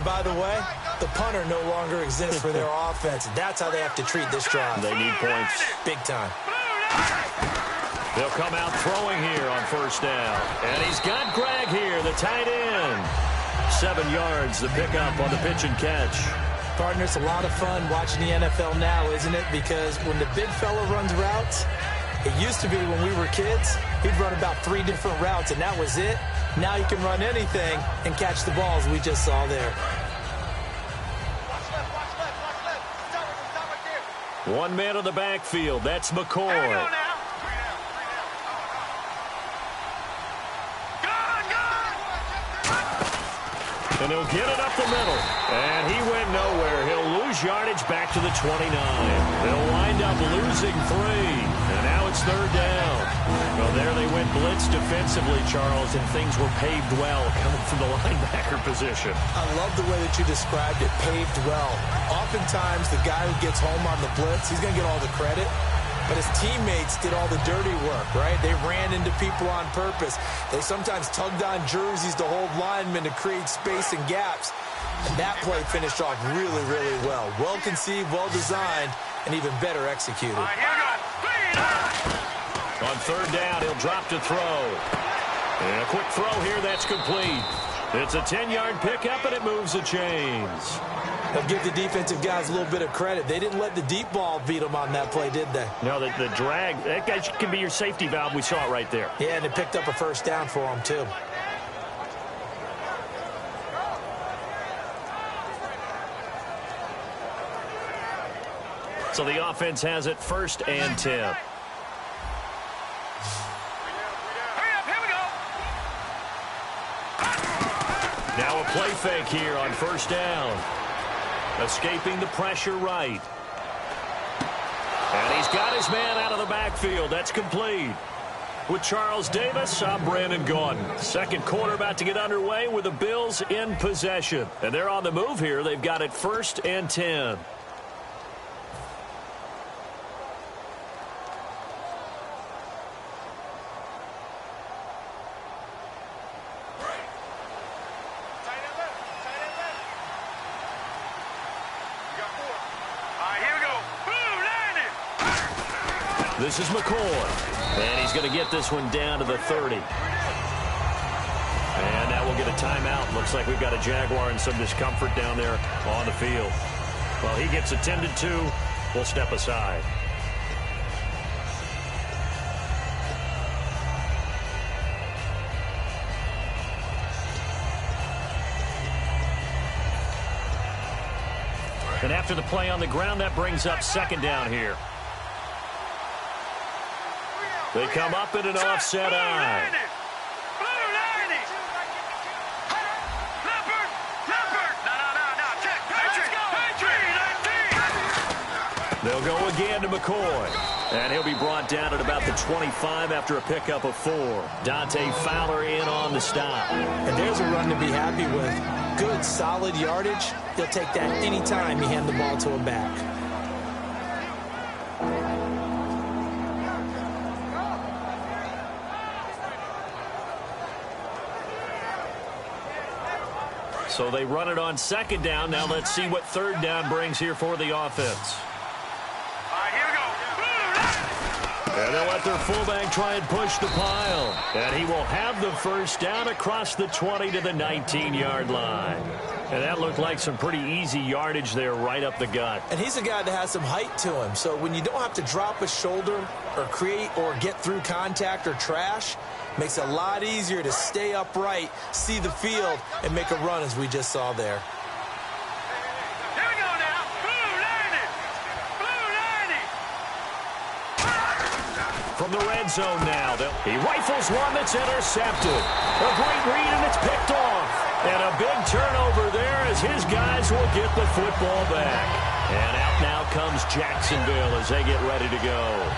By the way, the punter no longer exists for their offense. That's how they have to treat this drive. They need points. Big time. They'll come out throwing here on first down. And he's got Greg here, the tight end. 7 yards, the pickup on the pitch and catch. Partner, it's a lot of fun watching the NFL now, isn't it? Because when the big fella runs routes, it used to be when we were kids, he'd run about 3 different routes, and that was it. Now you can run anything and catch the balls we just saw there. One man in the backfield. That's McCoy. And he'll get it up the middle. And he went nowhere. He'll lose yardage back to the 29. They'll wind up losing 3. And now it's third down. Well, there they went blitz defensively, Charles, and things were paved well coming from the linebacker position. I love the way that you described it, paved well. Oftentimes, the guy who gets home on the blitz, he's going to get all the credit. But his teammates did all the dirty work, right? They ran into people on purpose. They sometimes tugged on jerseys to hold linemen to create space and gaps. And that play finished off really, really well. Well-conceived, well-designed, and even better executed. On third down, he'll drop to throw. And a quick throw here, that's complete. It's a 10-yard pickup, and it moves the chains. They'll give the defensive guys a little bit of credit. They didn't let the deep ball beat them on that play, did they? No, the drag, that guy can be your safety valve. We saw it right there. Yeah, and they picked up a first down for them, too. So the offense has it 1st and 10. Now a play fake here on first down. Escaping the pressure right. And he's got his man out of the backfield. That's complete. With Charles Davis, I'm Brandon Gaudin. Second quarter about to get underway with the Bills in possession. And they're on the move here. They've got it 1st and 10. This is McCoy, and he's going to get this one down to the 30. And now we'll get a timeout. Looks like we've got a Jaguar and some discomfort down there on the field. Well, he gets attended to. We'll step aside. And after the play on the ground, that brings up second down here. They come up in an offset eye. They'll go again to McCoy. And he'll be brought down at about the 25 after a pickup of 4. Dante Fowler in on the stop. And there's a run to be happy with. Good, solid yardage. He'll take that anytime you hand the ball to a back. So they run it on second down. Now let's see what third down brings here for the offense. And they'll let their fullback try and push the pile. And he will have the first down across the 20 to the 19-yard line. And that looked like some pretty easy yardage there right up the gut. And he's a guy that has some height to him. So when you don't have to drop a shoulder or create or get through contact or trash, makes it a lot easier to stay upright, see the field, and make a run as we just saw there. From the red zone now. He rifles one that's intercepted. A great read, and it's picked off. And a big turnover there as his guys will get the football back. And out now comes Jacksonville as they get ready to go.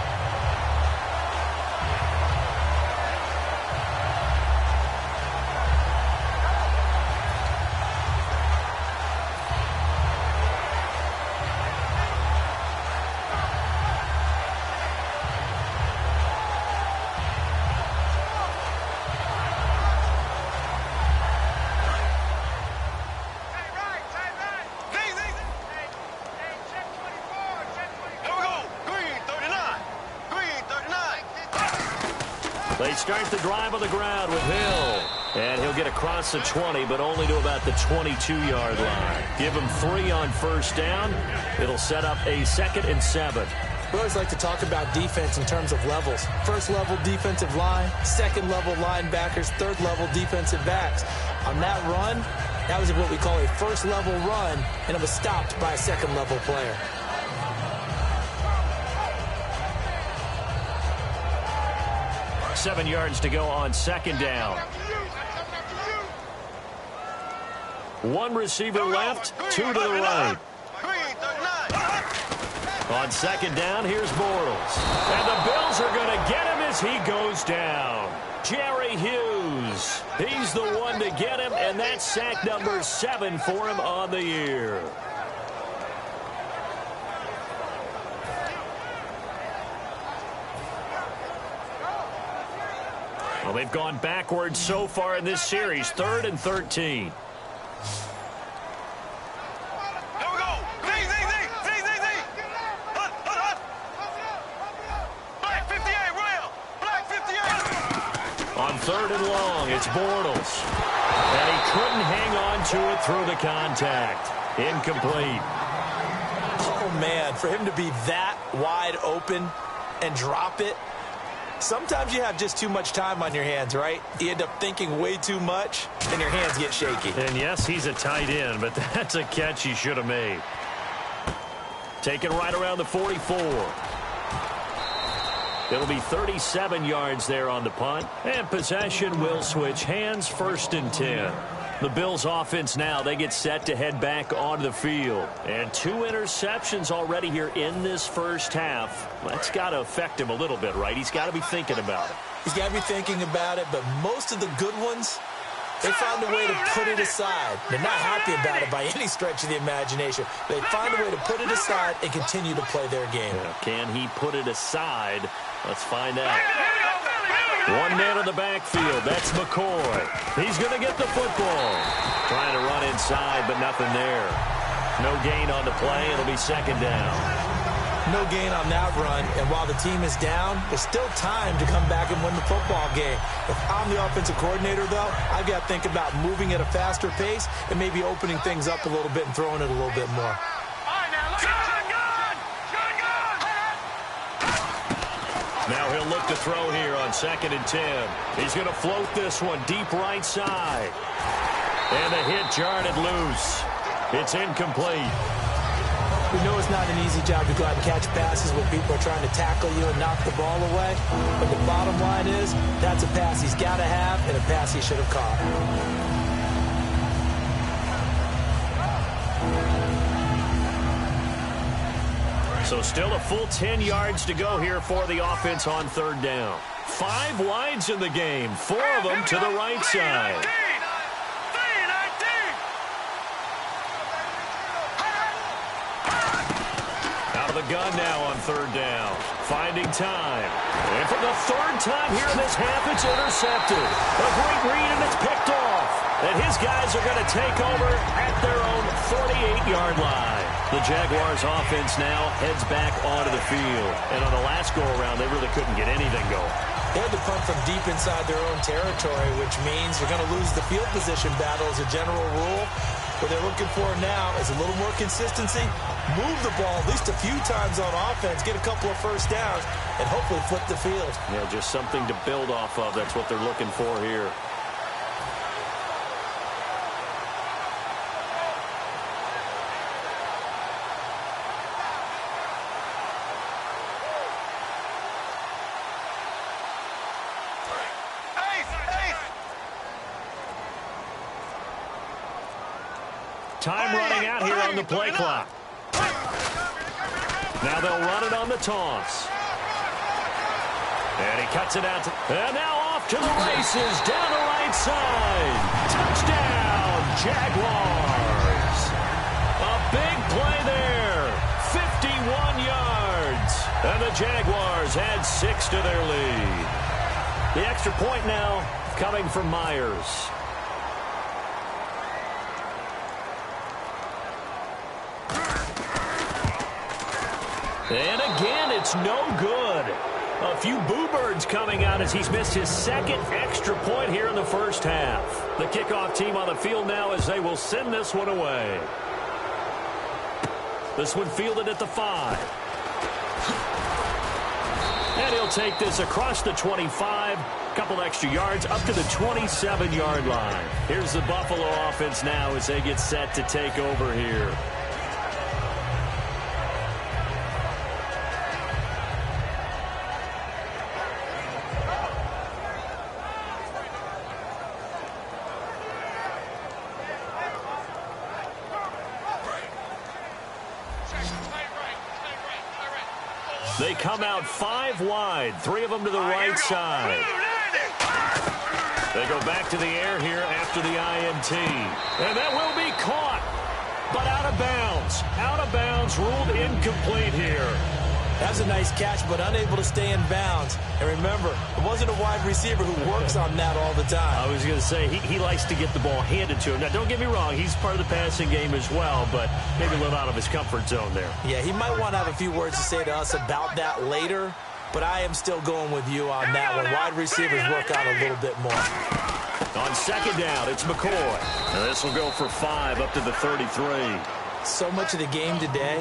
They start the drive on the ground with Hill. And he'll get across the 20, but only to about the 22-yard line. Give him 3 on first down. It'll set up a 2nd and 7. We always like to talk about defense in terms of levels. First level defensive line, second level linebackers, third level defensive backs. On that run, that was what we call a first level run, and it was stopped by a second level player. Seven yards to go on second down. One receiver left, 2 to the right. On second down, here's Bortles. And the Bills are going to get him as he goes down. Jerry Hughes. He's the one to get him, and that's sack number 7 for him on the year. Well, they've gone backwards so far in this series. 3rd and 13. On 3rd and long, it's Bortles. And he couldn't hang on to it through the contact. Incomplete. Oh, man, for him to be that wide open and drop it. Sometimes you have just too much time on your hands, right? You end up thinking way too much, and your hands get shaky. And yes, he's a tight end, but that's a catch he should have made. Taken right around the 44. It'll be 37 yards there on the punt. And possession will switch hands, 1st and 10. The Bills offense now, they get set to head back onto the field. And 2 interceptions already here in this first half. That's got to affect him a little bit, right? He's got to be thinking about it. He's got to be thinking about it, but most of the good ones, they find a way to put it aside. They're not happy about it by any stretch of the imagination. They find a way to put it aside and continue to play their game. Yeah, can he put it aside? Let's find out. One man in the backfield. That's McCoy. He's going to get the football. Trying to run inside, but nothing there. No gain on the play. It'll be 2nd down. No gain on that run, and while the team is down, there's still time to come back and win the football game. If I'm the offensive coordinator, though, I've got to think about moving at a faster pace and maybe opening things up a little bit and throwing it a little bit more. Now he'll look to throw here on 2nd and 10. He's going to float this one deep right side. And the hit jarred it loose. It's incomplete. We know it's not an easy job to go out and catch passes when people are trying to tackle you and knock the ball away. But the bottom line is, that's a pass he's got to have and a pass he should have caught. So still a full 10 yards to go here for the offense on 3rd down. 5 wides in the game, 4 of them to the right side. Out of the gun now on 3rd down. Finding time. And for the 3rd time here in this half, it's intercepted. A great read, and it's picked off. And his guys are going to take over at their own 48-yard line. The Jaguars offense now heads back onto the field. And on the last go-around, they really couldn't get anything going. They had to punt from deep inside their own territory, which means you're going to lose the field position battle as a general rule. What they're looking for now is a little more consistency, move the ball at least a few times on offense, get a couple of first downs, and hopefully flip the field. Yeah, just something to build off of. That's what they're looking for here. Time running out here on the play clock. Now they'll run it on the toss. And he cuts it out. And now off to the races. Down the right side. Touchdown, Jaguars. A big play there. 51 yards. And the Jaguars add 6 to their lead. The extra point now coming from Myers. And again, it's no good. A few boo birds coming out as he's missed his second extra point here in the first half. The kickoff team on the field now as they will send this one away. This one fielded at the 5. And he'll take this across the 25. Couple extra yards up to the 27-yard line. Here's the Buffalo offense now as they get set to take over here. They come out 5 wide, 3 of them to the right side. They go back to the air here after the INT. And that will be caught, but out of bounds. Out of bounds, ruled incomplete here. That's a nice catch, but unable to stay in bounds. And remember, it wasn't a wide receiver who works on that all the time. I was going to say, he likes to get the ball handed to him. Now, don't get me wrong, he's part of the passing game as well, but maybe a little out of his comfort zone there. Yeah, he might want to have a few words to say to us about that later, but I am still going with you on that one. Wide receivers work out a little bit more. On second down, it's McCoy. And this will go for 5 up to the 33. So much of the game today,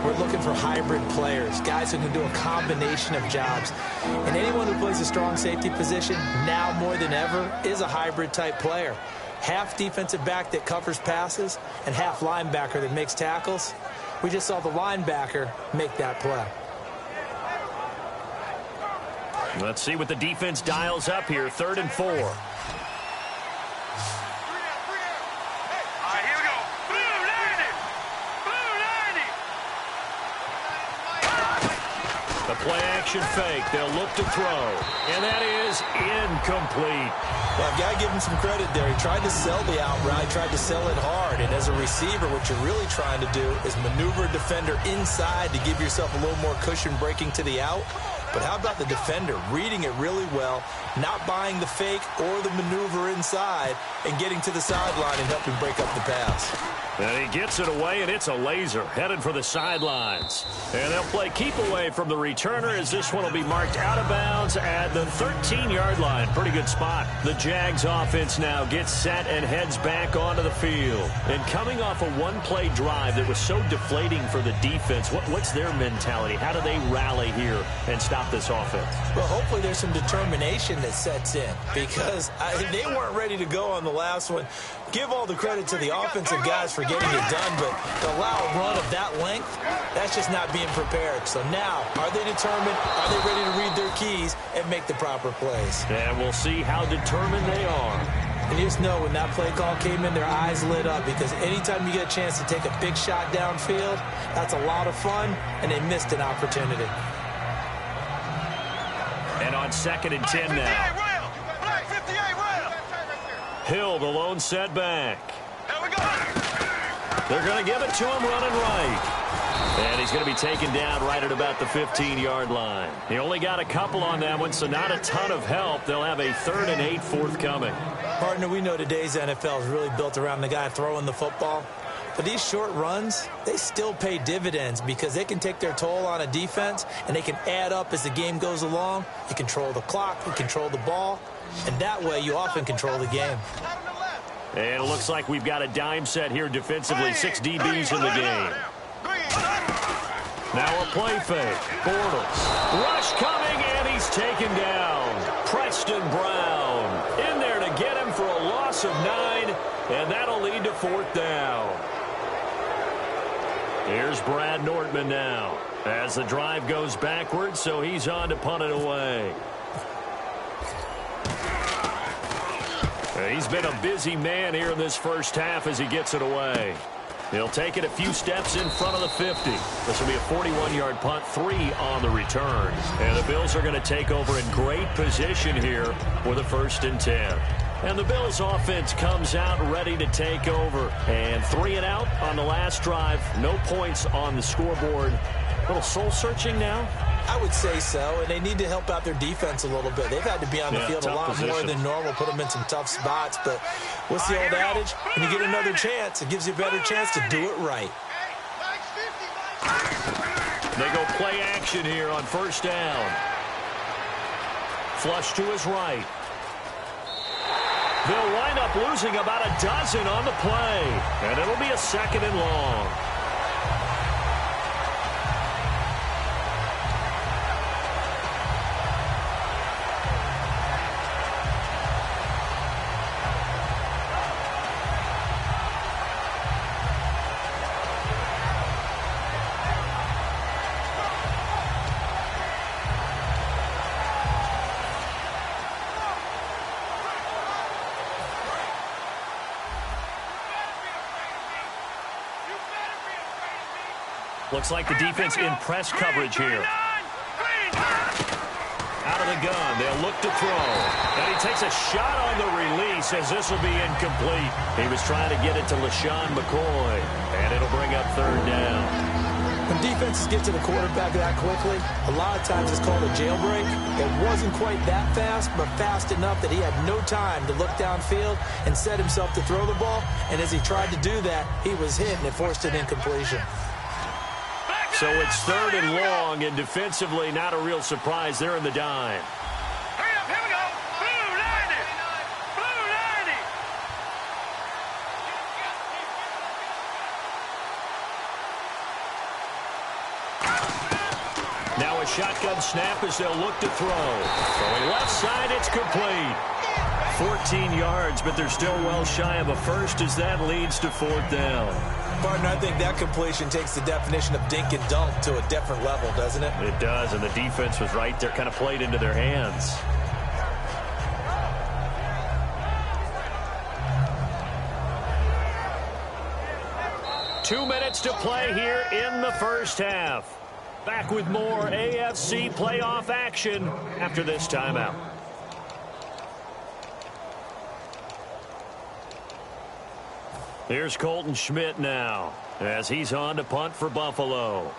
we're looking for hybrid players, guys who can do a combination of jobs. And anyone who plays a strong safety position, now more than ever, is a hybrid-type player. Half defensive back that covers passes and half linebacker that makes tackles. We just saw the linebacker make that play. Let's see what the defense dials up here. 3rd and 4. The play-action fake. They'll look to throw. And that is incomplete. Well, I've got to give him some credit there. He tried to sell the out route, tried to sell it hard. And as a receiver, what you're really trying to do is maneuver a defender inside to give yourself a little more cushion breaking to the out. But how about the defender reading it really well, not buying the fake or the maneuver inside, and getting to the sideline and helping break up the pass. And he gets it away, and it's a laser headed for the sidelines. And they'll play keep away from the returner as this one will be marked out of bounds at the 13-yard line. Pretty good spot. The Jags offense now gets set and heads back onto the field. And coming off a one-play drive that was so deflating for the defense, what's their mentality? How do they rally here and stop this offense? Well, hopefully there's some determination that sets in because they weren't ready to go on the last one. Give all the credit to the offensive guys for getting it done, but to allow a run of that length, that's just not being prepared. So now, are they determined? Are they ready to read their keys and make the proper plays? And we'll see how determined they are. And you just know when that play call came in, their eyes lit up because anytime you get a chance to take a big shot downfield, that's a lot of fun, and they missed an opportunity. And on 2nd and 10 now. Hill, the lone setback. They're going to give it to him running right. And he's going to be taken down right at about the 15-yard line. He only got a couple on that one, so not a ton of help. They'll have a 3rd and 8 forthcoming. Partner, we know today's NFL is really built around the guy throwing the football. But these short runs, they still pay dividends because they can take their toll on a defense, and they can add up as the game goes along. You control the clock, you control the ball, and that way you often control the game. And it looks like we've got a dime set here defensively. 6 DBs in the game. Now a play fake. Bortles. Rush coming, and he's taken down. Preston Brown in there to get him for a loss of 9, and that'll lead to 4th down. Here's Brad Nortman now as the drive goes backwards, so he's on to punt it away. He's been a busy man here in this first half as he gets it away. He'll take it a few steps in front of the 50. This will be a 41-yard punt, 3 on the return. And the Bills are going to take over in great position here with a 1st and 10. And the Bills offense comes out ready to take over. And 3 and out on the last drive. No points on the scoreboard. A little soul-searching now? I would say so, and they need to help out their defense a little bit. They've had to be on the field a lot more than normal, put them in some tough spots. But what's the old adage? When you get another chance, it gives you a better chance to do it right. They go play action here on 1st down. Flush to his right. They'll wind up losing about a dozen on the play. And it'll be a 2nd and long. Looks like the defense in press coverage here. Out of the gun, they'll look to throw. And he takes a shot on the release as this will be incomplete. He was trying to get it to LaShawn McCoy, and it'll bring up 3rd down. When defenses get to the quarterback that quickly, a lot of times it's called a jailbreak. It wasn't quite that fast, but fast enough that he had no time to look downfield and set himself to throw the ball. And as he tried to do that, he was hit, and it forced an incompletion. So it's 3rd and long, and defensively, not a real surprise. They're in the dime. Hurry up, here we go. Blue 90. Blue 90. Now a shotgun snap as they'll look to throw. Throwing left side, it's complete. 14 yards, but they're still well shy of a first as that leads to 4th down. Partner, I think that completion takes the definition of dink and dunk to a different level, doesn't it? It does, and the defense was right there, kind of played into their hands. Two minutes to play here in the first half. Back with more AFC playoff action after this timeout. Here's Colton Schmidt now as he's on to punt for Buffalo.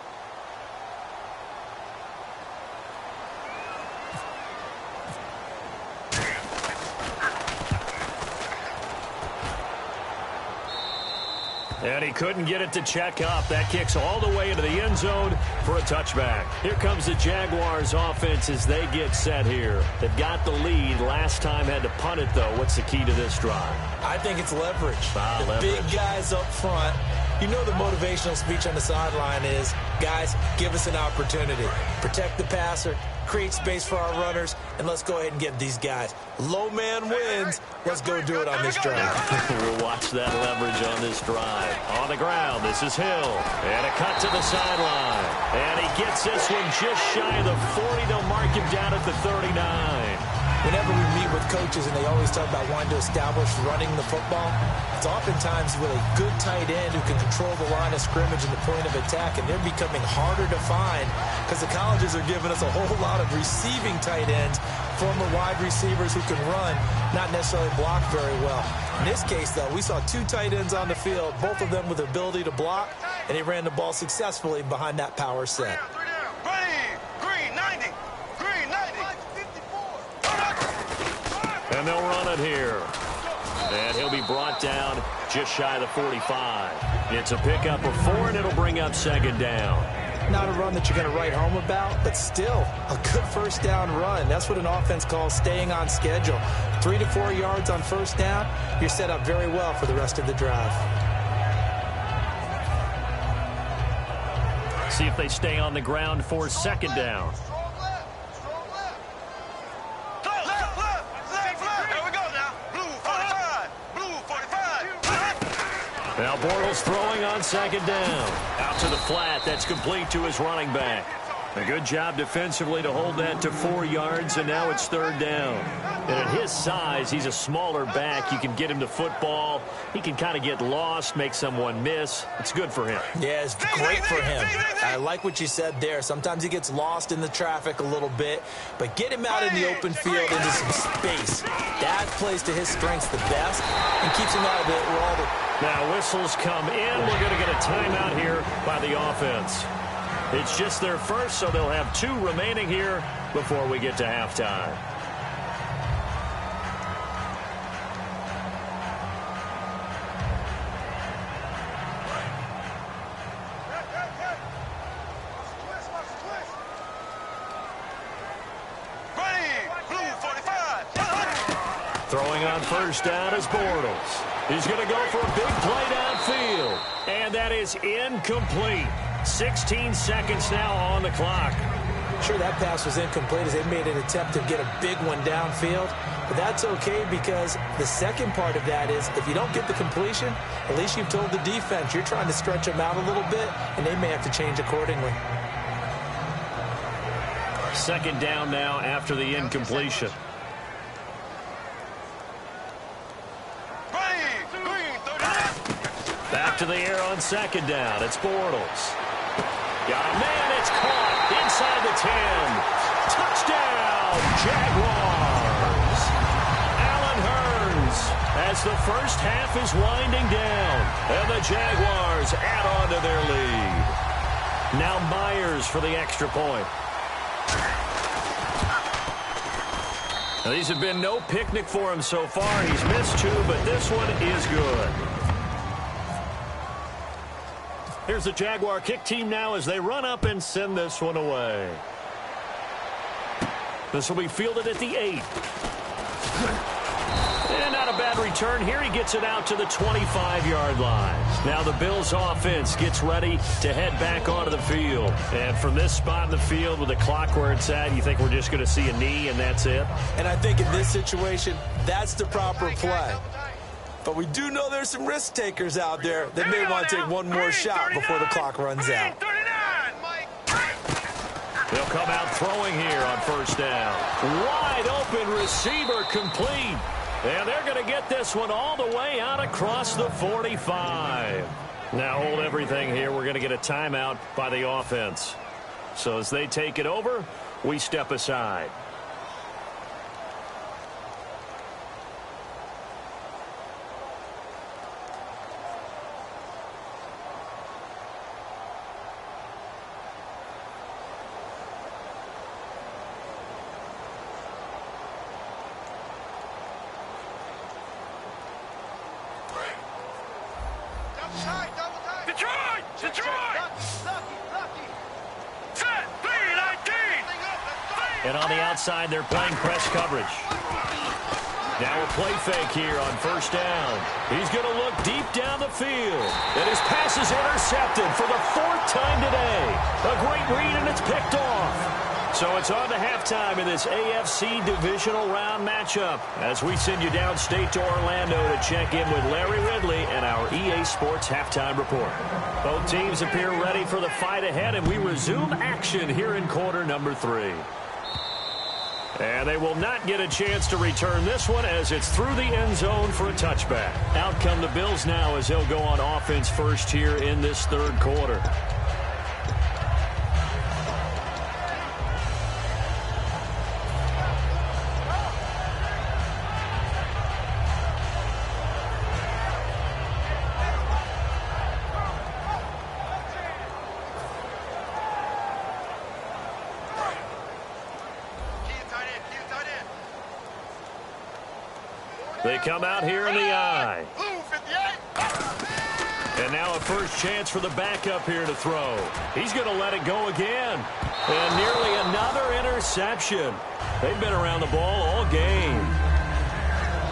And he couldn't get it to check up. That kicks all the way into the end zone for a touchback. Here comes the Jaguars offense as they get set here. They've got the lead. Last time had to punt it, though. What's the key to this drive? I think it's leverage. Leverage. Big guys up front. You know the motivational speech on the sideline is, guys, give us an opportunity. Protect the passer, create space for our runners, and let's go ahead and give these guys. Low man wins. Let's go do it on this drive. We'll watch that leverage on this drive. On the ground, this is Hill. And a cut to the sideline. And he gets this one just shy of the 40. They'll mark him down at the 39. Whenever we meet with coaches and they always talk about wanting to establish running the football, it's oftentimes with a good tight end who can control the line of scrimmage and the point of attack, and they're becoming harder to find because the colleges are giving us a whole lot of receiving tight ends, former wide receivers who can run, not necessarily block very well. In this case, though, we saw 2 tight ends on the field, both of them with the ability to block, and they ran the ball successfully behind that power set. And they'll run it here. And he'll be brought down just shy of the 45. It's a pickup of 4, and it'll bring up 2nd down. Not a run that you're going to write home about, but still a good first down run. That's what an offense calls staying on schedule. 3 to 4 yards on first down, you're set up very well for the rest of the drive. See if they stay on the ground for 2nd down. Now Bortles throwing on 2nd down. Out to the flat. That's complete to his running back. A good job defensively to hold that to 4 yards, and now it's 3rd down. And at his size, he's a smaller back. You can get him to football. He can kind of get lost, make someone miss. It's good for him. Yeah, it's great for him. I like what you said there. Sometimes he gets lost in the traffic a little bit, but get him out in the open field into some space. That plays to his strengths the best and keeps him out of it where all the... Now whistles come in. We're going to get a timeout here by the offense. It's just their first, so they'll have 2 remaining here before we get to halftime. Blue Throwing on first down is Bortles. He's going to go for a big play downfield. And that is incomplete. 16 seconds now on the clock. Sure, that pass was incomplete as they made an attempt to get a big one downfield. But that's okay because the second part of that is if you don't get the completion, at least you've told the defense you're trying to stretch them out a little bit, and they may have to change accordingly. Second down now after the incompletion. Back to the air on second down. It's Bortles. Got a man. It's caught inside the 10. Touchdown, Jaguars. Allen Hurns as the first half is winding down. And the Jaguars add on to their lead. Now Myers for the extra point. Now, these have been no picnic for him so far. He's missed two, but this one is good. Here's the Jaguar kick team now as they run up and send this one away. This will be fielded at the 8. And not a bad return here. He gets it out to the 25-yard line. Now the Bills offense gets ready to head back onto the field. And from this spot in the field with the clock where it's at, you think we're just going to see a knee and that's it? And I think in this situation, that's the proper play. But we do know there's some risk takers out there that may want to take one more shot before the clock runs out. They'll come out throwing here on first down. Wide open receiver complete. And they're going to get this one all the way out across the 45. Now hold everything here. We're going to get a timeout by the offense. So as they take it over, we step aside. And on the outside, they're playing press coverage. Now a play fake here on first down. He's going to look deep down the field. And his pass is intercepted for the 4th time today. A great read, and it's picked off. So it's on to halftime in this AFC divisional round matchup as we send you downstate to Orlando to check in with Larry Ridley and our EA Sports halftime report. Both teams appear ready for the fight ahead, and we resume action here in quarter number 3. And they will not get a chance to return this one as it's through the end zone for a touchback. Out come the Bills now as they'll go on offense first here in this third quarter. They come out here in the eye. And now a first chance for the backup here to throw. He's going to let it go again. And nearly another interception. They've been around the ball all game.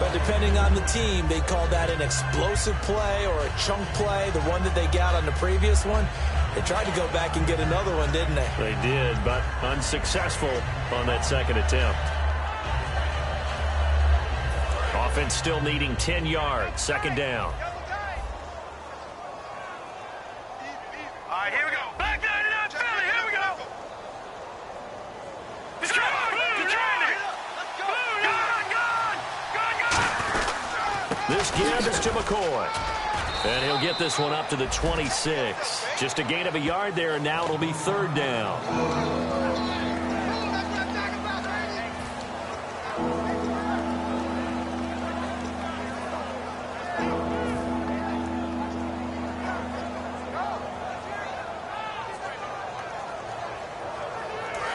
But depending on the team, they call that an explosive play or a chunk play, the one that they got on the previous one. They tried to go back and get another one, didn't they? They did, but unsuccessful on that second attempt. Offense still needing 10 yards. Second down. All right, here we go. Back down to that Philly. Here we go. It's gone. It's gone. This give is to McCoy. And he'll get this one up to the 26. Just a gain of a yard there, and now it'll be third down.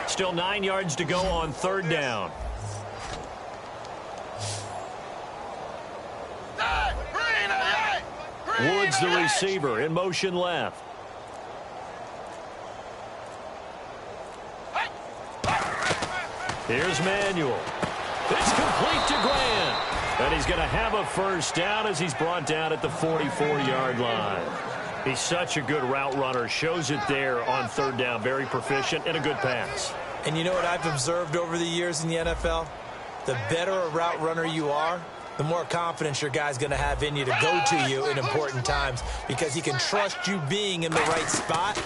Still 9 yards to go on third down. Woods, the receiver, in motion left. Here's Manuel. It's complete to Grant. And he's going to have a first down as he's brought down at the 44-yard line. He's such a good route runner. Shows it there on third down. Very proficient and a good pass. And you know what I've observed over the years in the NFL? The better a route runner you are, the more confidence your guy's going to have in you to go to you in important times because he can trust you being in the right spot,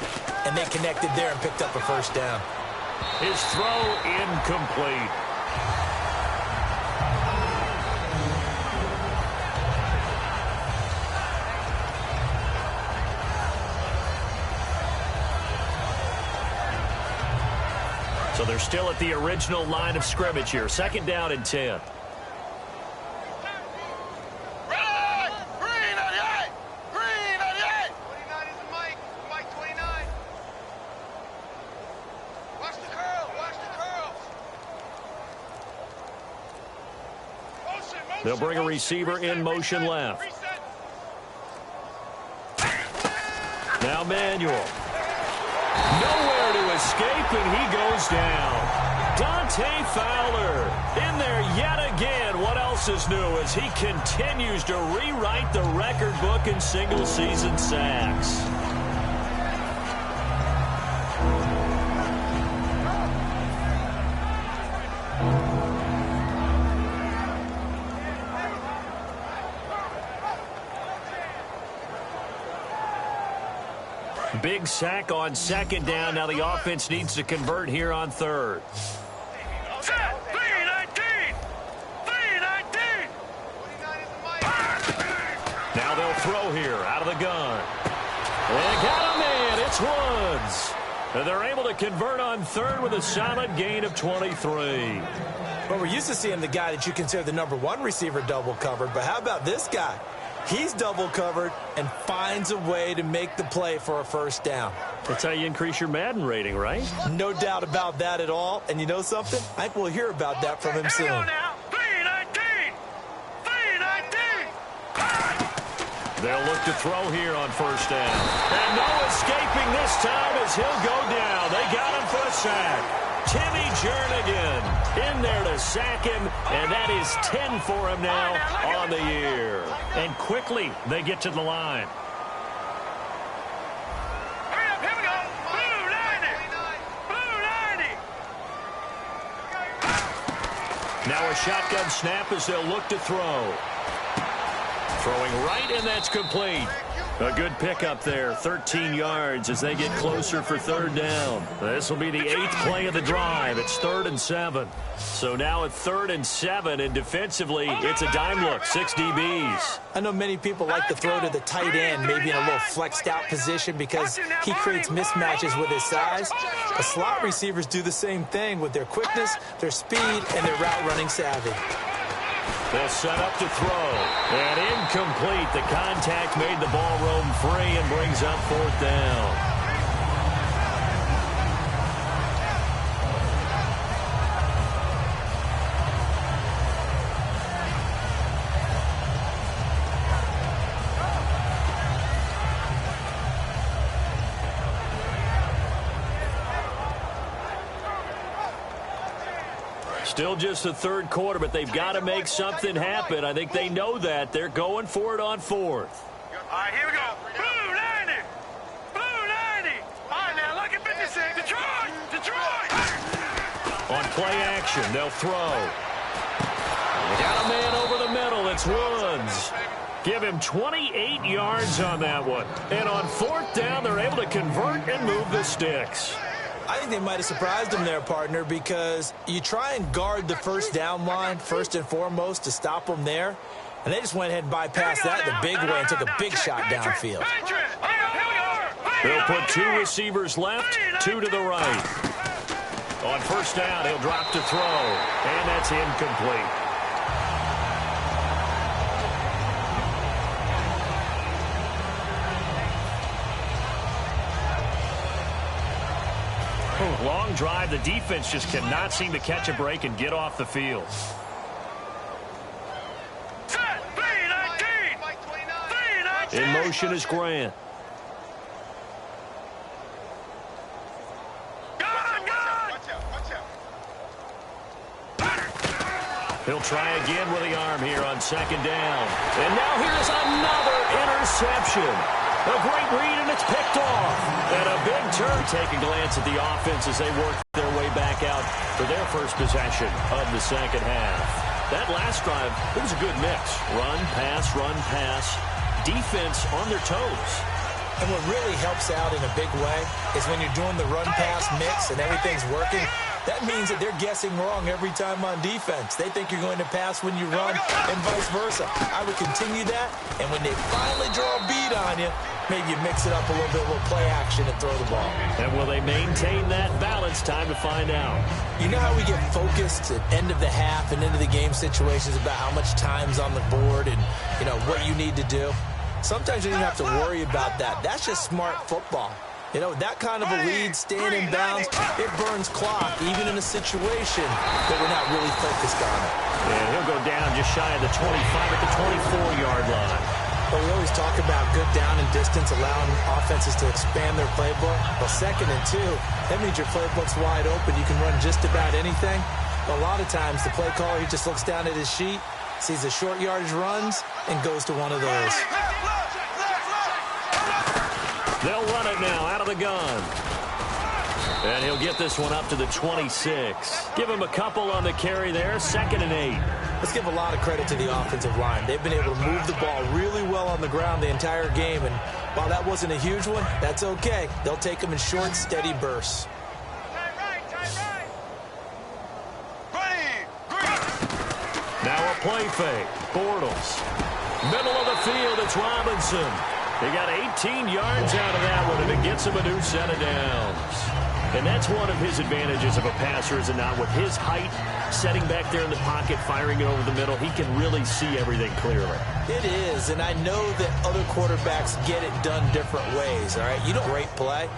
and they connected there and picked up a first down. His throw incomplete. So they're still at the original line of scrimmage here. Second down and 10. They'll bring a receiver in motion left. Now Manuel. Nowhere to escape, and he goes down. Dante Fowler in there yet again. What else is new as he continues to rewrite the record book in single-season sacks. Big sack on second down. Now the offense needs to convert here on third. Now they'll throw here out of the gun. They got a man. It's Woods. And they're able to convert on third with a solid gain of 23. Well, we're used to seeing the guy that you consider the #1 receiver double covered, but how about this guy? He's double covered and finds a way to make the play for a first down. That's how you increase your Madden rating, right? No doubt about that at all. And you know something? I think we'll hear about that from him soon. They'll look to throw here on first down. And no escaping this time as he'll go down. They got him for a sack. Timmy Jernigan in there to sack him, and that is 10 for him now on the year. And quickly, they get to the line. Here we go. Blue 90. Blue 90. Now a shotgun snap as they'll look to throw. Throwing right, and that's complete. A good pickup there, 13 yards as they get closer for third down. This will be the 8th play of the drive. It's 3rd and 7. So now at 3rd and 7, and defensively, it's a dime look, 6 DBs. I know many people like to throw to the tight end, maybe in a little flexed out position because he creates mismatches with his size. The slot receivers do the same thing with their quickness, their speed, and their route running savvy. They'll set up to throw. And incomplete. The contact made the ball roam free and brings up 4th down. Still just the third quarter, but they've got to make something happen. I think they know that. They're going for it on 4th. All right, here we go. Blue 90. Blue 90. All right, now look at 56. Detroit. Detroit. On play action, they'll throw. They got a man over the middle. It's Woods. Give him 28 yards on that one. And on 4th down, they're able to convert and move the sticks. I think they might have surprised him there, partner, because you try and guard the first down line first and foremost to stop them there, and they just went ahead and bypassed that the big way and took a big shot downfield. They'll put 2 receivers left, 2 to the right. On first down, he'll drop to throw, and that's incomplete. Long drive. The defense just cannot seem to catch a break and get off the field. In motion is Grant. He'll try again with the arm here on second down. And now here's another interception. A great read, and it's picked off. And a big turn. Take a glance at the offense as they work their way back out for their first possession of the second half. That last drive, it was a good mix. Run, pass, defense on their toes. And what really helps out in a big way is when you're doing the run-pass mix and everything's working, that means that they're guessing wrong every time on defense. They think you're going to pass when you run and vice versa. I would continue that, and when they finally draw a beat on you, maybe you mix it up a little play action and throw the ball. And will they maintain that balance? Time to find out. You know how we get focused at end of the half and into the game situations about how much time's on the board and, you know, what you need to do? Sometimes you don't have to worry about that. That's just smart football. You know, that kind of a lead, staying in bounds, it burns clock, even in a situation that we're not really focused on it. And he'll go down just shy of the 25 at the 24-yard line. But we always talk about good down and distance, allowing offenses to expand their playbook. Well, 2nd and 2, that means your playbook's wide open. You can run just about anything. But a lot of times, the play caller, he just looks down at his sheet, sees the short yardage runs, and goes to one of those. They'll run it now out of the gun. And he'll get this one up to the 26. Give him a couple on the carry there. 2nd and 8. Let's give a lot of credit to the offensive line. They've been able to move the ball really well on the ground the entire game. And while that wasn't a huge one, that's okay. They'll take them in short, steady bursts. Now a play fake. Bortles. Middle of the field, it's Robinson. He got 18 yards out of that one, and it gets him a new set of downs. And that's one of his advantages of a passer, is it not? With his height, setting back there in the pocket, firing it over the middle, he can really see everything clearly. It is, and I know that other quarterbacks get it done different ways, all right? You don't great play.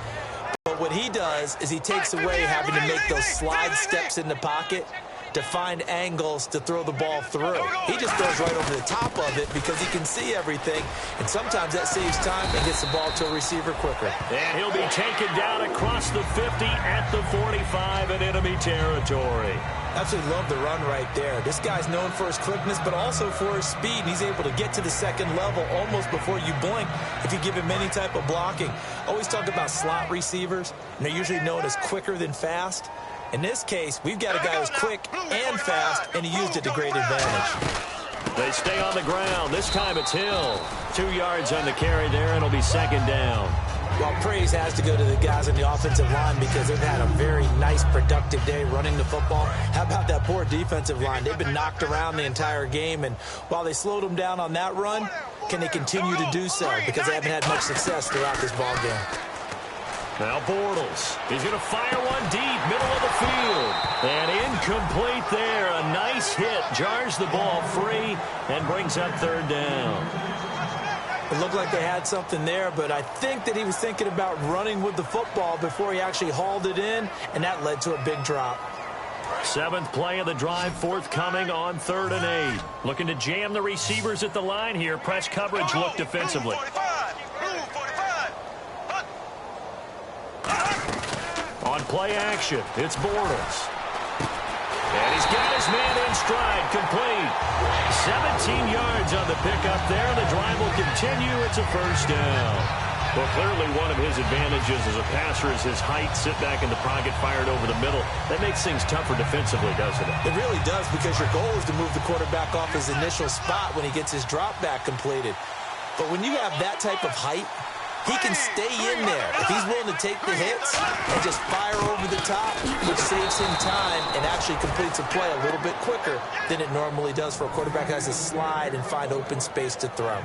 But what he does is he takes away having to make those slide steps in the pocket to find angles to throw the ball through. He just goes right over the top of it because he can see everything, and sometimes that saves time and gets the ball to a receiver quicker. And he'll be taken down across the 50 at the 45 in enemy territory. Absolutely love the run right there. This guy's known for his quickness, but also for his speed. He's able to get to the second level almost before you blink if you give him any type of blocking. Always talk about slot receivers, and they're usually known as quicker than fast. In this case, we've got a guy who's quick and fast, and he used it to great advantage. They stay on the ground. This time it's Hill. 2 yards on the carry there, and it'll be 2nd down. Well, praise has to go to the guys on the offensive line because they've had a very nice, productive day running the football. How about that poor defensive line? They've been knocked around the entire game, and while they slowed them down on that run, can they continue to do so? Because they haven't had much success throughout this ball game. Now Bortles. He's going to fire one deep, middle of the field. And incomplete there. A nice hit. Jars the ball free and brings up 3rd down. It looked like they had something there, but I think that he was thinking about running with the football before he actually hauled it in, and that led to a big drop. 7th play of the drive, forthcoming on 3rd and 8. Looking to jam the receivers at the line here. Press coverage look defensively. On play action, it's Bortles. And he's got his man in stride, complete. 17 yards on the pickup there. The drive will continue. It's a 1st down. Well, clearly one of his advantages as a passer is his height. Sit back in the pocket, fired over the middle. That makes things tougher defensively, doesn't it? It really does, because your goal is to move the quarterback off his initial spot when he gets his drop back completed. But when you have that type of height, he can stay in there if he's willing to take the hits and just fire over the top, which saves him time and actually completes a play a little bit quicker than it normally does for a quarterback who has to slide and find open space to throw.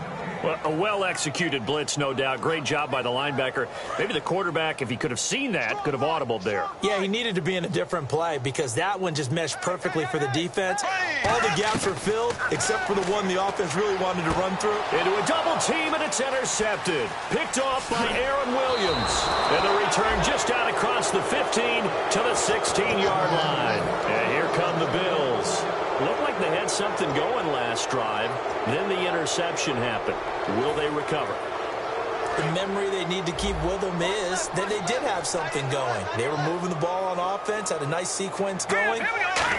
Well, a well-executed blitz, no doubt. Great job by the linebacker. Maybe the quarterback, if he could have seen that, could have audibled there. Yeah, he needed to be in a different play because that one just meshed perfectly for the defense. All the gaps were filled except for the one the offense really wanted to run through. Into a double team, and it's intercepted. Picked off by Aaron Williams. And the return just out across the 15 to the 16-yard line. And here come the Bills. Looked like they had something going last drive. Then the interception happened. Will they recover? The memory they need to keep with them is that they did have something going. They were moving the ball on offense, had a nice sequence going.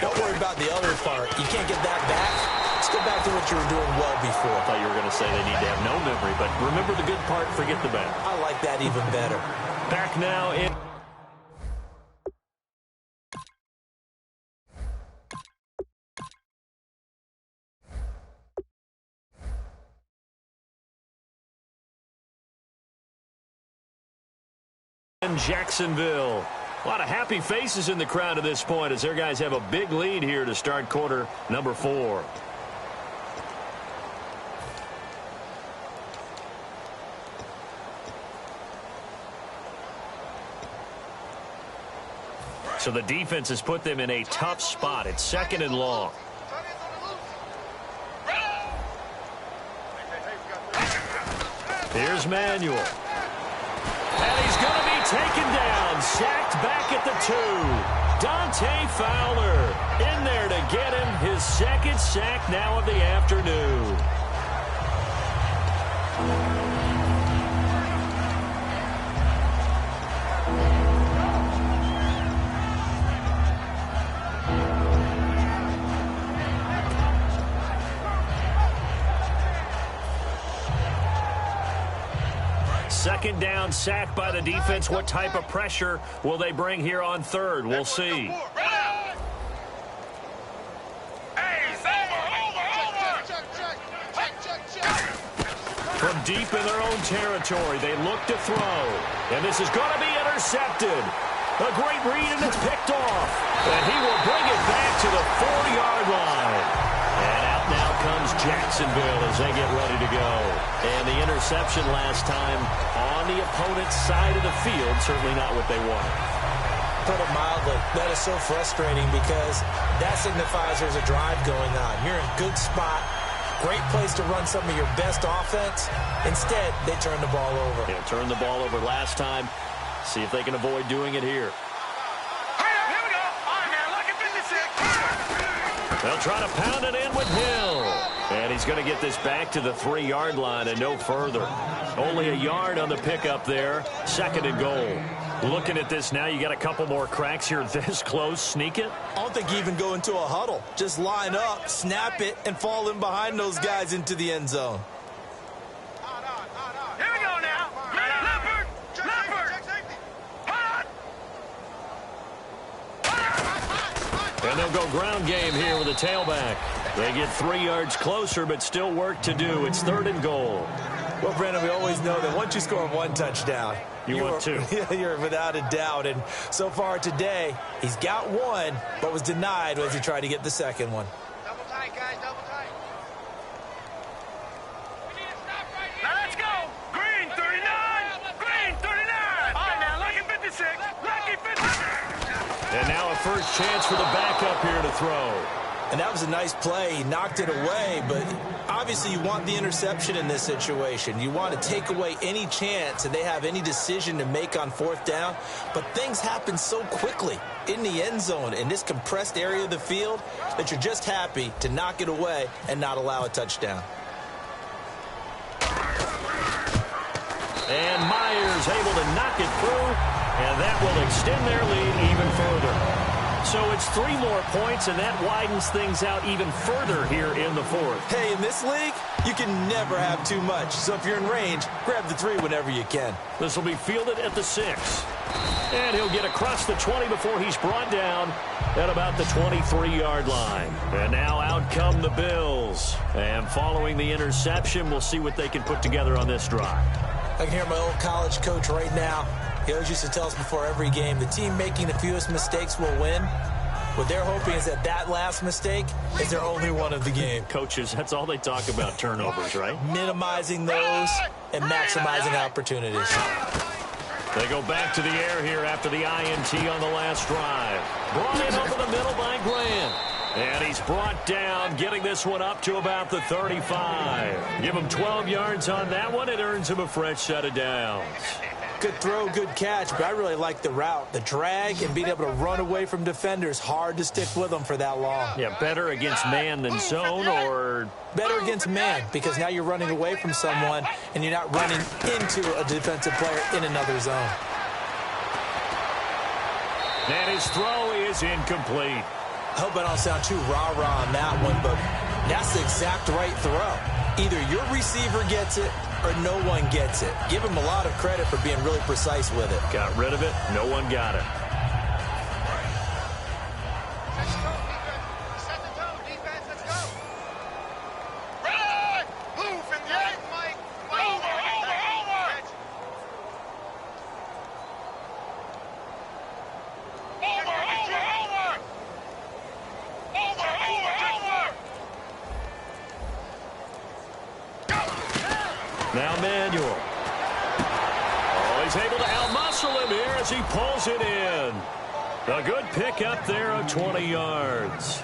Don't worry about the other part. You can't get that back. Let's go back to what you were doing well before. I thought you were going to say they need to have no memory, but remember the good part, forget the bad. I like that even better. Back now in... Jacksonville. A lot of happy faces in the crowd at this point as their guys have a big lead here to start quarter number 4. So the defense has put them in a tough spot. It's second and long. Here's Manuel. And he's going to be taken down, sacked back at the 2. Dante Fowler in there to get him his second sack now of the afternoon. Second down, sack by the defense. What type of pressure will they bring here on third? We'll see. From deep in their own territory, they look to throw. And this is going to be intercepted. A great read, and it's picked off. And he will bring it back to the 4-yard line. And out now comes Jacksonville as they get ready to go. And the interception last time on the opponent's side of the field, certainly not what they wanted. Put it mildly, that is so frustrating because that signifies there's a drive going on. You're in a good spot, great place to run some of your best offense. Instead, they turn the ball over. They turned the ball over last time. See if they can avoid doing it here. They'll try to pound it in with Hill. And he's going to get this back to the 3-yard line and no further. Only a yard on the pickup there. Second and goal. Looking at this now, you got a couple more cracks here this close. Sneak it? I don't think you even go into a huddle. Just line up, snap it, and fall in behind those guys into the end zone. Here we go now. Leopard. And they'll go ground game here with a tailback. They get 3 yards closer, but still work to do. It's third and goal. Well, Brandon, we always know that once you score 1 touchdown, you want 2. You're without a doubt. And so far today, he's got 1, but was denied as he tried to get the second one. Double tight, guys, double tight. We need to stop right here. Now let's go. Green 39. Green 39. All right, now, lucky 56. Lucky 56. And now a first chance for the backup here to throw. And that was a nice play. He knocked it away, but obviously you want the interception in this situation. You want to take away any chance that they have any decision to make on 4th down. But things happen so quickly in the end zone in this compressed area of the field that you're just happy to knock it away and not allow a touchdown. And Myers able to knock it through, and that will extend their lead even further. So it's 3 more points, and that widens things out even further here in the 4th. Hey, in this league, you can never have too much. So if you're in range, grab the 3 whenever you can. This will be fielded at the 6. And he'll get across the 20 before he's brought down at about the 23-yard line. And now out come the Bills. And following the interception, we'll see what they can put together on this drive. I can hear my old college coach right now. He always used to tell us before every game, the team making the fewest mistakes will win. What they're hoping is that that last mistake is their only one of the game. Coaches, that's all they talk about, turnovers, right? Minimizing those and maximizing opportunities. They go back to the air here after the INT on the last drive. Brought in over the middle by Grant. And he's brought down, getting this one up to about the 35. Give him 12 yards on that one. It earns him a fresh set of downs. Good throw, good catch, but I really like the route. The drag and being able to run away from defenders, hard to stick with them for that long. Yeah, better against man than zone, or? Better against man, because now you're running away from someone and you're not running into a defensive player in another zone. And his throw is incomplete. I hope I don't sound too rah-rah on that one, but that's the exact right throw. Either your receiver gets it or no one gets it. Give him a lot of credit for being really precise with it. Got rid of it. No one got it. Now Manuel. Oh, he's able to outmuscle him here as he pulls it in. A good pick up there of 20 yards.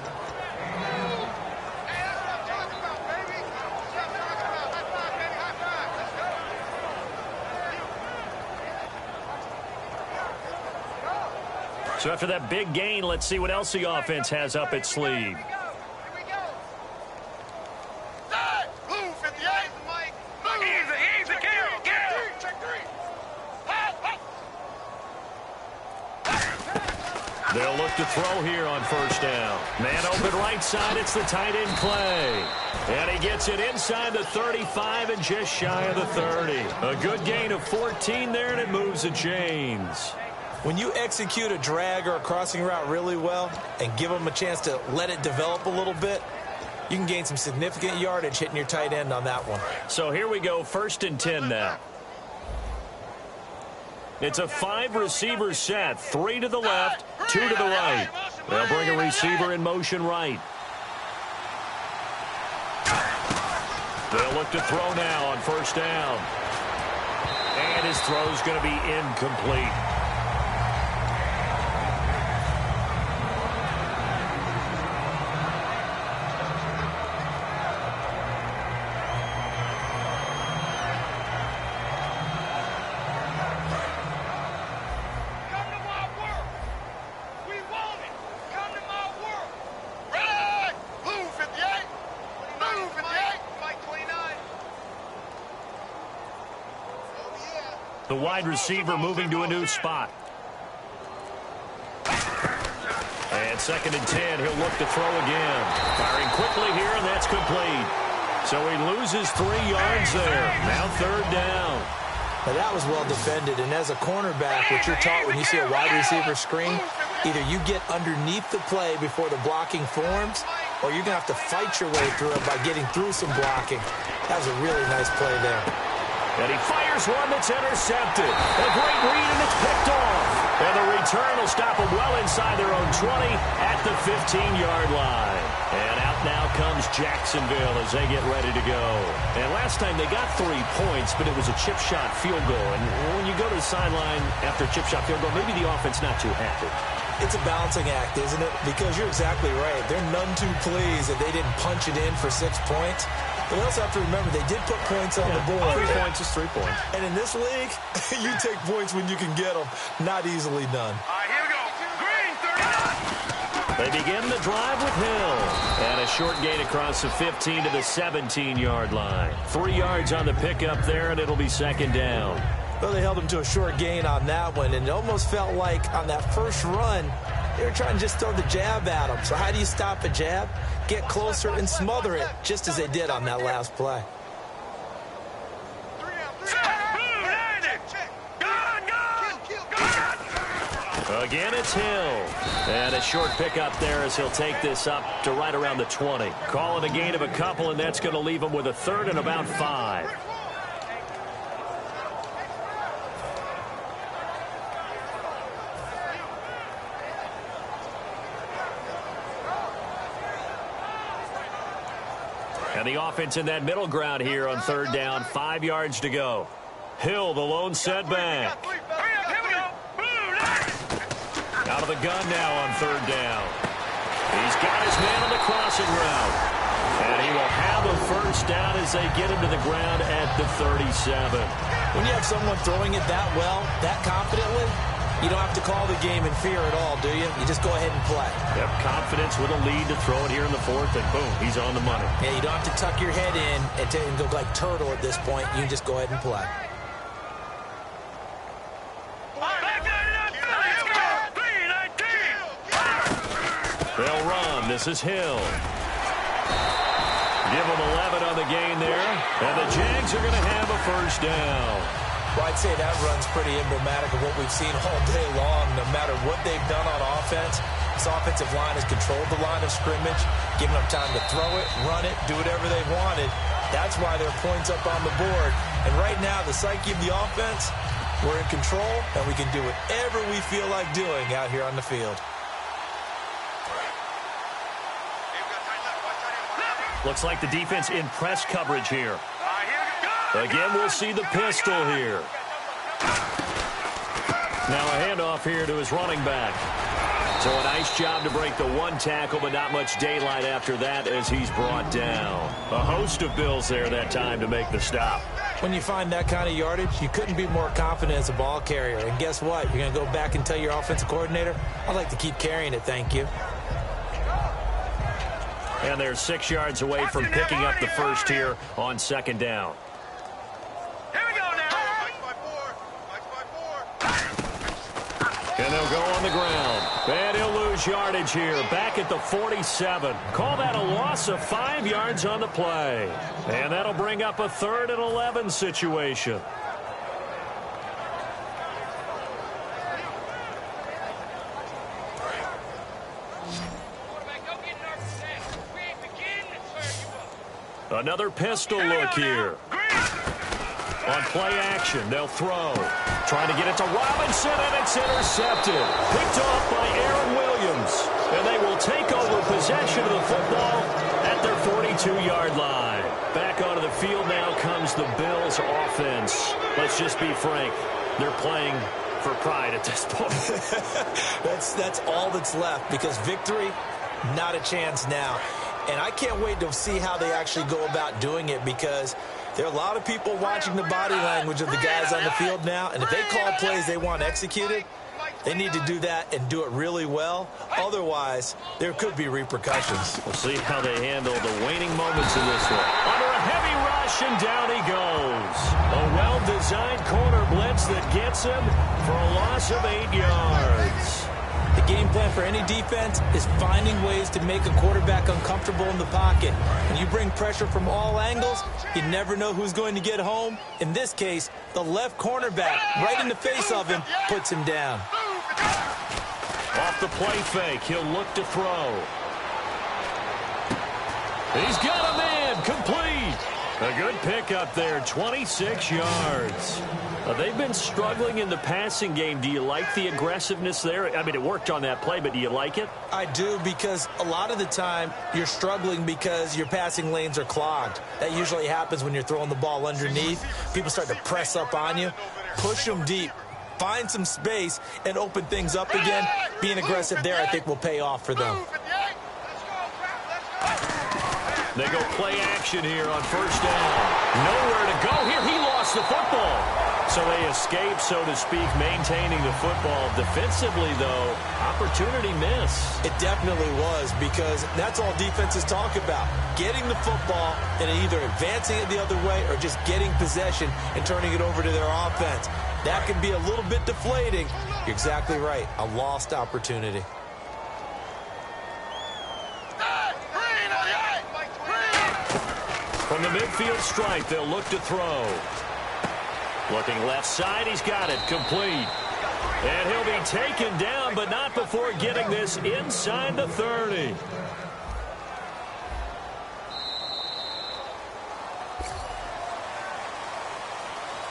So after that big gain, let's see what else the offense has up its sleeve. They'll look to throw here on first down. Man open right side. It's the tight end play. And he gets it inside the 35 and just shy of the 30. A good gain of 14 there, and it moves the chains. When you execute a drag or a crossing route really well and give them a chance to let it develop a little bit, you can gain some significant yardage hitting your tight end on that one. So here we go, 1st and 10 now. It's a 5-receiver set, 3 to the left, 2 to the right. They'll bring a receiver in motion right. They'll look to throw now on first down. And his throw's going to be incomplete. The wide receiver moving to a new spot. And 2nd and 10, he'll look to throw again. Firing quickly here, and that's complete. So he loses 3 yards there. Now 3rd down. Now that was well defended, and as a cornerback, what you're taught when you see a wide receiver screen, either you get underneath the play before the blocking forms, or you're going to have to fight your way through it by getting through some blocking. That was a really nice play there. And he fires one that's intercepted. A great read, and it's picked off. And the return will stop them well inside their own 20 at the 15-yard line. And out now comes Jacksonville as they get ready to go. And last time they got 3 points, but it was a chip shot field goal. And when you go to the sideline after a chip shot field goal, maybe the offense not too happy. It's a balancing act, isn't it? Because you're exactly right. They're none too pleased that they didn't punch it in for 6 points. But we also have to remember they did put points on the board. 3 points is 3 points. And in this league, you take points when you can get them. Not easily done. All right, here we go. Green, 39. They begin the drive with Hill. And a short gain across the 15 to the 17-yard line. 3 yards on the pickup there, and it'll be 2nd down. Well, they held him to a short gain on that one, and it almost felt like on that first run, they were trying to just throw the jab at him. So how do you stop a jab? Get closer and smother it, just as they did on that last play. Again, it's Hill. And a short pickup there as he'll take this up to right around the 20. Call it a gain of a couple, and that's going to leave him with a 3rd and about 5. And the offense in that middle ground here on 3rd down, 5 yards to go. Hill, the lone setback. Out of the gun now on 3rd down. He's got his man on the crossing route. And he will have a first down as they get him to the ground at the 37. When you have someone throwing it that well, that confidently, you don't have to call the game in fear at all, do you? You just go ahead and play. Yep, confidence with a lead to throw it here in the fourth, and boom, he's on the money. Yeah, you don't have to tuck your head in and go like turtle at this point. You can just go ahead and play. They'll run. This is Hill. Give them 11 on the gain there, and the Jags are going to have a first down. Well, I'd say that run's pretty emblematic of what we've seen all day long. No matter what they've done on offense, this offensive line has controlled the line of scrimmage, given them time to throw it, run it, do whatever they wanted. That's why there are points up on the board. And right now, the psyche of the offense, we're in control, and we can do whatever we feel like doing out here on the field. Looks like the defense in press coverage here. Again, we'll see the pistol here. Now a handoff here to his running back. So a nice job to break the one tackle, but not much daylight after that as he's brought down. A host of Bills there that time to make the stop. When you find that kind of yardage, you couldn't be more confident as a ball carrier. And guess what? You're going to go back and tell your offensive coordinator, I'd like to keep carrying it, thank you. And they're 6 yards away from picking up the first here on second down. Here we go now. And they'll go on the ground. And he'll lose yardage here. Back at the 47. Call that a loss of 5 yards on the play. And that'll bring up a 3rd and 11 situation. Another pistol look here. On play action, they'll throw. Trying to get it to Robinson, and it's intercepted. Picked off by Aaron Williams. And they will take over possession of the football at their 42-yard line. Back onto the field now comes the Bills' offense. Let's just be frank. They're playing for pride at this point. That's all that's left, because victory, not a chance now. And I can't wait to see how they actually go about doing it, because there are a lot of people watching the body language of the guys on the field now. And if they call plays they want executed, they need to do that and do it really well. Otherwise, there could be repercussions. We'll see how they handle the waning moments in this one. Under a heavy rush, and down he goes. A well-designed corner blitz that gets him for a loss of 8 yards. The game plan for any defense is finding ways to make a quarterback uncomfortable in the pocket. When you bring pressure from all angles, you never know who's going to get home. In this case, the left cornerback, right in the face of him, puts him down. Off the play fake, he'll look to throw. He's got a man, complete. A good pickup there, 26 yards. They've been struggling in the passing game. Do you like the aggressiveness there? I mean, it worked on that play, but do you like it? I do, because a lot of the time you're struggling because your passing lanes are clogged. That usually happens when you're throwing the ball underneath. People start to press up on you. Push them deep. Find some space and open things up again. Being aggressive there, I think, will pay off for them. They go play action here on first down. Nowhere to go here. He lost the football. So they escape, so to speak, maintaining the football. Defensively, though, opportunity miss. It definitely was, because that's all defenses talk about. Getting the football and either advancing it the other way or just getting possession and turning it over to their offense. That can be a little bit deflating. You're exactly right. A lost opportunity. From the midfield stripe, they'll look to throw. Looking left side, he's got it, complete. And he'll be taken down, but not before getting this inside the 30.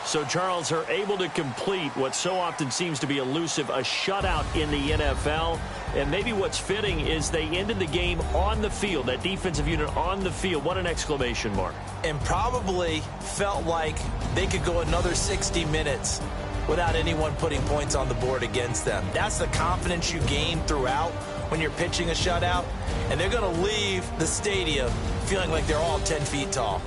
So Charles are able to complete what so often seems to be elusive, a shutout in the NFL. And maybe what's fitting is they ended the game on the field, that defensive unit on the field. What an exclamation mark. And probably felt like they could go another 60 minutes without anyone putting points on the board against them. That's the confidence you gain throughout when you're pitching a shutout. And they're going to leave the stadium feeling like they're all 10 feet tall.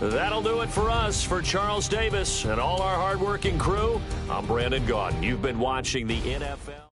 That'll do it for us. For Charles Davis and all our hardworking crew, I'm Brandon Gaudin. You've been watching the NFL.